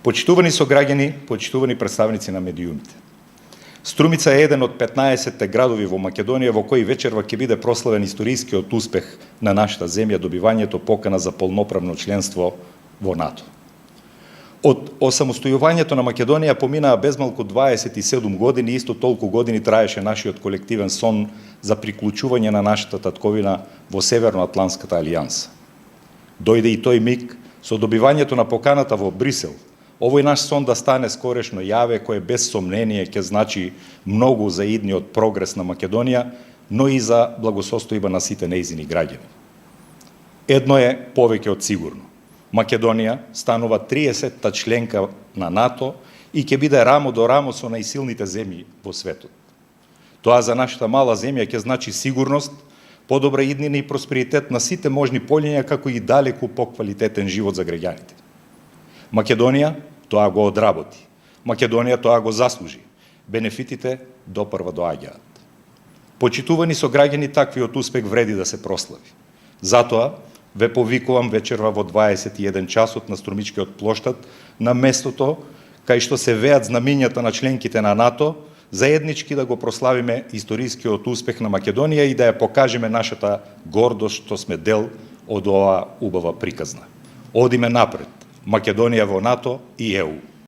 Почитувани сограѓани, почитувани представници на медиумите. Струмица е еден од 15 градови во Македонија во кои вечерва ќе биде прославен историскиот успех на нашата земја, добивањето покана за полноправно членство во НАТО. Од осамостојувањето на Македонија поминаа безмалку 27 години, исто толку години траеше нашиот колективен сон за приклучување на нашата татковина во Северноатланската алијанса. Дојде и тој миг со добивањето на поканата во Брисел. Овој наш сон да стане скорешно јаве, кое без сомнение ќе значи многу за идниот прогрес на Македонија, но и за благосостојба на сите нејзини граѓани. Едно е повеќе од сигурно. Македонија станува 30-та членка на НАТО и ќе биде рамо до рамо со најсилните земји во светот. Тоа за нашата мала земја ќе значи сигурност, подобра иднина и просперитет на сите можни полиња, како и далеку поквалитетен живот за граѓаните. Македонија тоа го одработи. Македонија тоа го заслужи. Бенефитите допрва доаѓаат. Почитувани сограѓани, таквиот успех вреди да се прослави. Затоа ве повикувам вечерва во 21 часот на Струмичкиот плоштад, на местото кај што се веат знамињата на членките на НАТО, заеднички да го прославиме историскиот успех на Македонија и да ја покажеме нашата гордост што сме дел од оваа убава приказна. Одиме напред. Македонија во НАТО и ЕУ.